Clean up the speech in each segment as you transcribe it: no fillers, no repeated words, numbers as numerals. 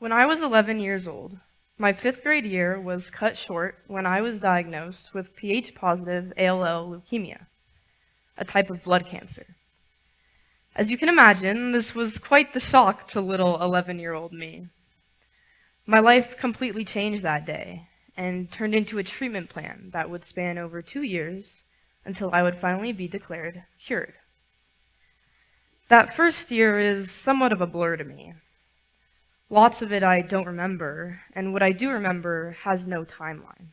When I was 11 years old, my fifth grade year was cut short when I was diagnosed with Ph-positive ALL leukemia, a type of blood cancer. As you can imagine, this was quite the shock to little 11-year-old me. My life completely changed that day and turned into a treatment plan that would span over 2 years until I would finally be declared cured. That first year is somewhat of a blur to me. Lots of it I don't remember, and what I do remember has no timeline.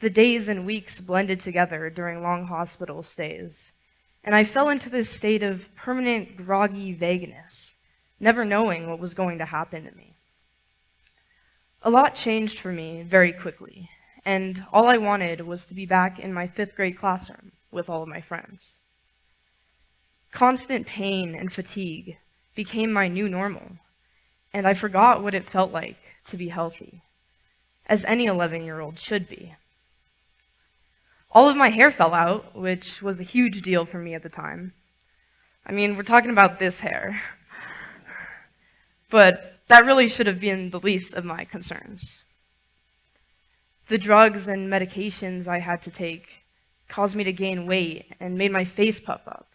The days and weeks blended together during long hospital stays, and I fell into this state of permanent groggy vagueness, never knowing what was going to happen to me. A lot changed for me very quickly, and all I wanted was to be back in my fifth grade classroom with all of my friends. Constant pain and fatigue became my new normal, and I forgot what it felt like to be healthy, as any 11-year-old should be. All of my hair fell out, which was a huge deal for me at the time. I mean, we're talking about this hair. But that really should have been the least of my concerns. The drugs and medications I had to take caused me to gain weight and made my face puff up,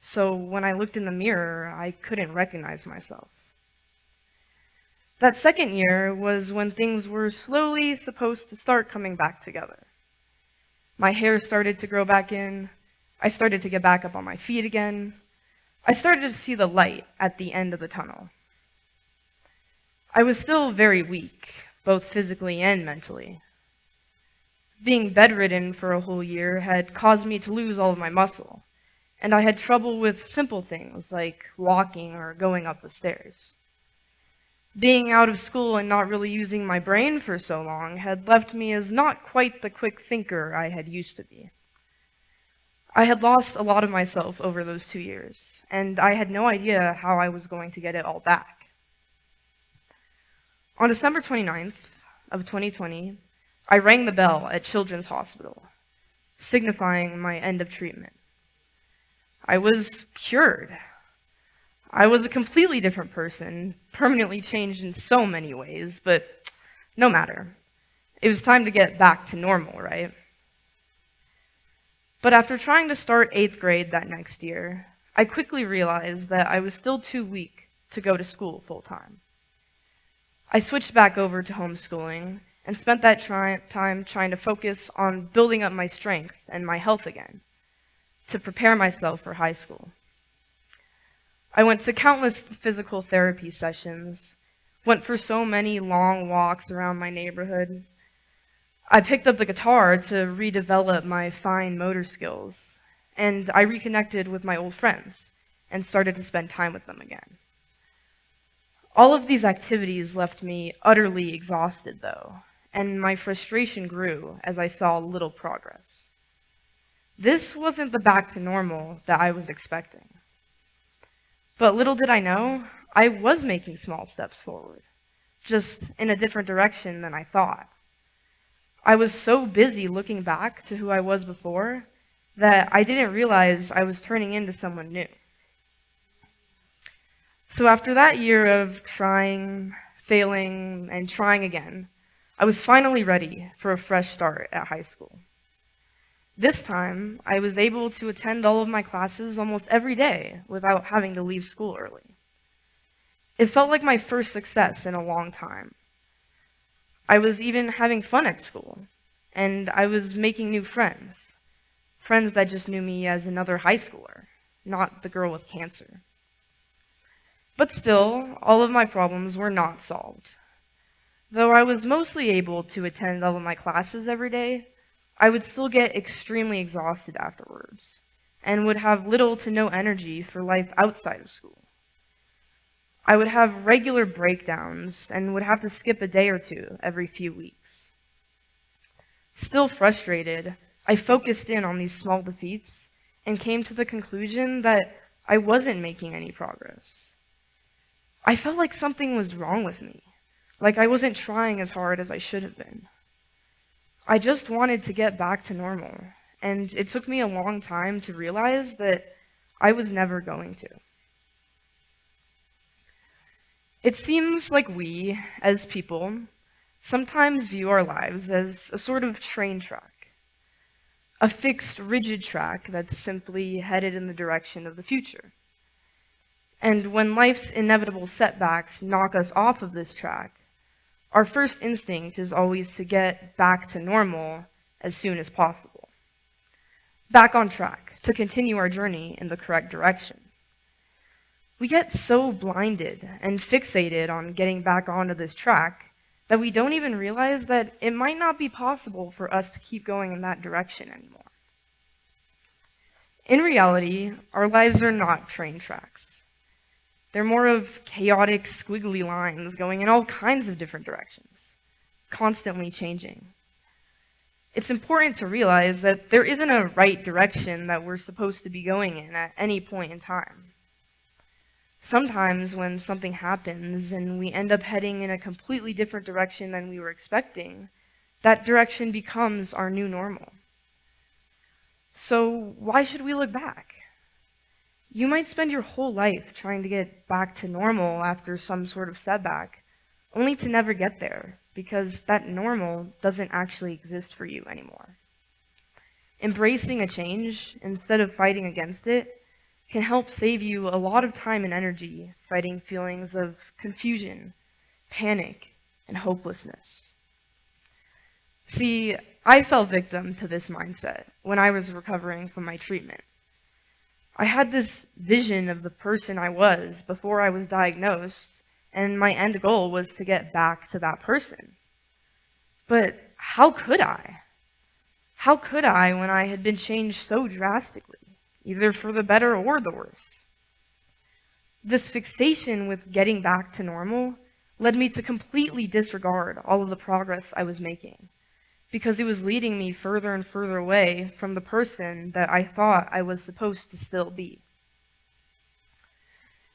so when I looked in the mirror, I couldn't recognize myself. That second year was when things were slowly supposed to start coming back together. My hair started to grow back in, I started to get back up on my feet again, I started to see the light at the end of the tunnel. I was still very weak, both physically and mentally. Being bedridden for a whole year had caused me to lose all of my muscle, and I had trouble with simple things like walking or going up the stairs. Being out of school and not really using my brain for so long had left me as not quite the quick thinker I had used to be. I had lost a lot of myself over those 2 years, and I had no idea how I was going to get it all back. On December 29th of 2020, I rang the bell at Children's Hospital, signifying my end of treatment. I was cured. I was a completely different person, permanently changed in so many ways, but no matter. It was time to get back to normal, right? But after trying to start 8th grade that next year, I quickly realized that I was still too weak to go to school full-time. I switched back over to homeschooling and spent that time trying to focus on building up my strength and my health again, to prepare myself for high school. I went to countless physical therapy sessions, went for so many long walks around my neighborhood. I picked up the guitar to redevelop my fine motor skills, and I reconnected with my old friends and started to spend time with them again. All of these activities left me utterly exhausted, though, and my frustration grew as I saw little progress. This wasn't the back to normal that I was expecting. But little did I know, I was making small steps forward, just in a different direction than I thought. I was so busy looking back to who I was before that I didn't realize I was turning into someone new. So after that year of trying, failing, and trying again, I was finally ready for a fresh start at high school. This time, I was able to attend all of my classes almost every day without having to leave school early. It felt like my first success in a long time. I was even having fun at school, and I was making new friends that just knew me as another high schooler, not the girl with cancer. But still, all of my problems were not solved. Though I was mostly able to attend all of my classes every day, I would still get extremely exhausted afterwards, and would have little to no energy for life outside of school. I would have regular breakdowns, and would have to skip a day or two every few weeks. Still frustrated, I focused in on these small defeats, and came to the conclusion that I wasn't making any progress. I felt like something was wrong with me, like I wasn't trying as hard as I should have been. I just wanted to get back to normal, and it took me a long time to realize that I was never going to. It seems like we, as people, sometimes view our lives as a sort of train track, a fixed, rigid track that's simply headed in the direction of the future. And when life's inevitable setbacks knock us off of this track, our first instinct is always to get back to normal as soon as possible. Back on track, to continue our journey in the correct direction. We get so blinded and fixated on getting back onto this track that we don't even realize that it might not be possible for us to keep going in that direction anymore. In reality, our lives are not train tracks. They're more of chaotic, squiggly lines going in all kinds of different directions, constantly changing. It's important to realize that there isn't a right direction that we're supposed to be going in at any point in time. Sometimes when something happens and we end up heading in a completely different direction than we were expecting, that direction becomes our new normal. So why should we look back? You might spend your whole life trying to get back to normal after some sort of setback, only to never get there, because that normal doesn't actually exist for you anymore. Embracing a change, instead of fighting against it, can help save you a lot of time and energy fighting feelings of confusion, panic, and hopelessness. See, I fell victim to this mindset when I was recovering from my treatment. I had this vision of the person I was before I was diagnosed, and my end goal was to get back to that person. But how could I? How could I when I had been changed so drastically, either for the better or the worse? This fixation with getting back to normal led me to completely disregard all of the progress I was making, because it was leading me further and further away from the person that I thought I was supposed to still be.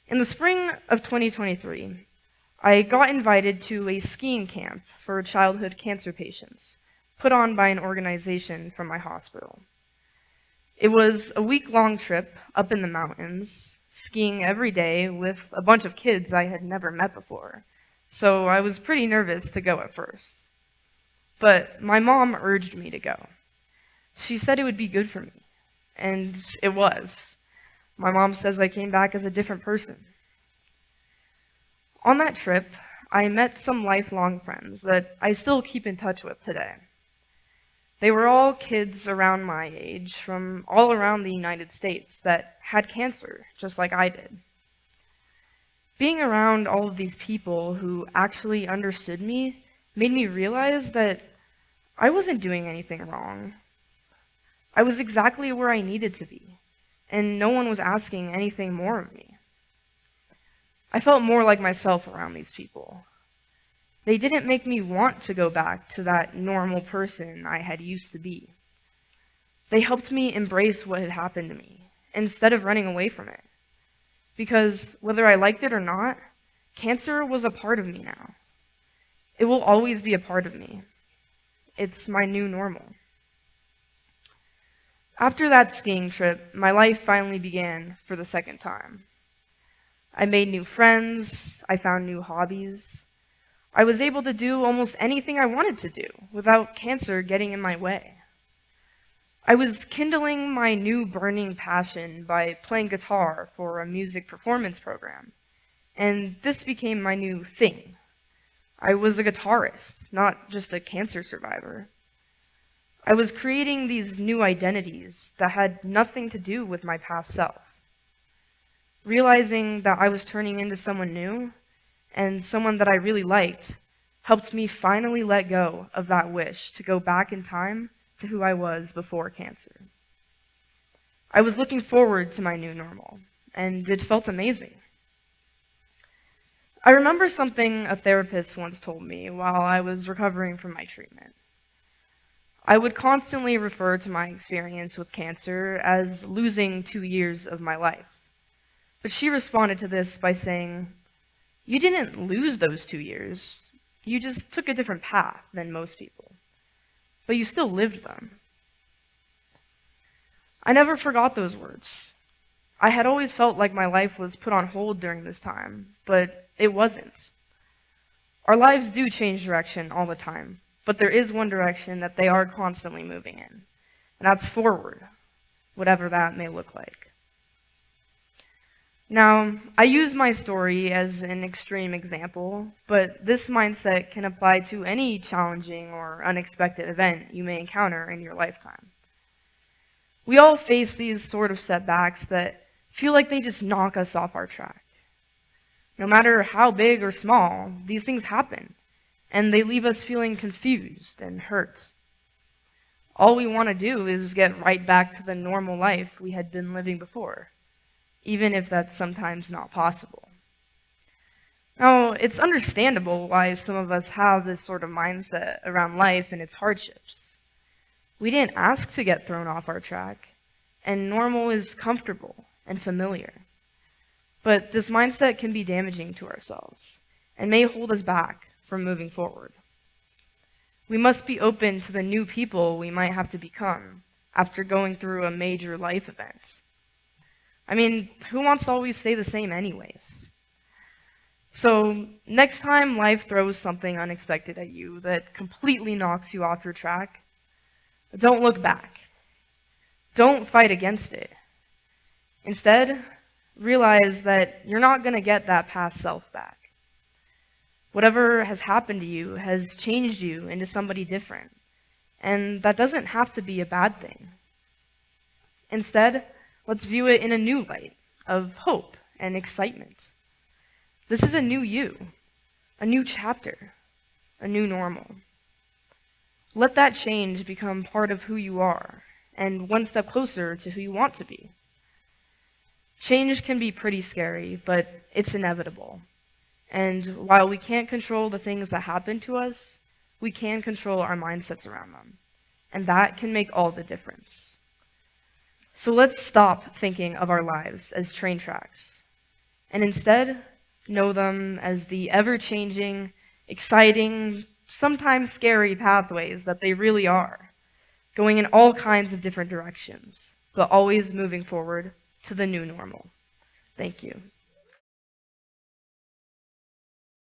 In the spring of 2023, I got invited to a skiing camp for childhood cancer patients, put on by an organization from my hospital. It was a week-long trip up in the mountains, skiing every day with a bunch of kids I had never met before, so I was pretty nervous to go at first. But my mom urged me to go. She said it would be good for me, and it was. My mom says I came back as a different person. On that trip, I met some lifelong friends that I still keep in touch with today. They were all kids around my age from all around the United States that had cancer, just like I did. Being around all of these people who actually understood me made me realize that I wasn't doing anything wrong. I was exactly where I needed to be, and no one was asking anything more of me. I felt more like myself around these people. They didn't make me want to go back to that normal person I had used to be. They helped me embrace what had happened to me, instead of running away from it. Because whether I liked it or not, cancer was a part of me now. It will always be a part of me. It's my new normal. After that skiing trip, my life finally began for the second time. I made new friends, I found new hobbies. I was able to do almost anything I wanted to do without cancer getting in my way. I was kindling my new burning passion by playing guitar for a music performance program, and this became my new thing. I was a guitarist, not just a cancer survivor. I was creating these new identities that had nothing to do with my past self. Realizing that I was turning into someone new, and someone that I really liked, helped me finally let go of that wish to go back in time to who I was before cancer. I was looking forward to my new normal, and it felt amazing. I remember something a therapist once told me while I was recovering from my treatment. I would constantly refer to my experience with cancer as losing 2 years of my life. But she responded to this by saying, "You didn't lose those 2 years. You just took a different path than most people. But you still lived them." I never forgot those words. I had always felt like my life was put on hold during this time, but It wasn't. Our lives do change direction all the time, but there is one direction that they are constantly moving in, and that's forward, whatever that may look like. Now, I use my story as an extreme example, but this mindset can apply to any challenging or unexpected event you may encounter in your lifetime. We all face these sort of setbacks that feel like they just knock us off our track. No matter how big or small, these things happen, and they leave us feeling confused and hurt. All we want to do is get right back to the normal life we had been living before, even if that's sometimes not possible. Now, it's understandable why some of us have this sort of mindset around life and its hardships. We didn't ask to get thrown off our track, and normal is comfortable and familiar. But this mindset can be damaging to ourselves and may hold us back from moving forward. We must be open to the new people we might have to become after going through a major life event. I mean, who wants to always stay the same anyways? So, next time life throws something unexpected at you that completely knocks you off your track, don't look back. Don't fight against it. Instead, realize that you're not going to get that past self back. Whatever has happened to you has changed you into somebody different, and that doesn't have to be a bad thing. Instead, let's view it in a new light of hope and excitement. This is a new you, a new chapter, a new normal. Let that change become part of who you are, and one step closer to who you want to be. Change can be pretty scary, but it's inevitable. And while we can't control the things that happen to us, we can control our mindsets around them. And that can make all the difference. So let's stop thinking of our lives as train tracks, and instead know them as the ever-changing, exciting, sometimes scary pathways that they really are, going in all kinds of different directions, but always moving forward to the new normal. Thank you.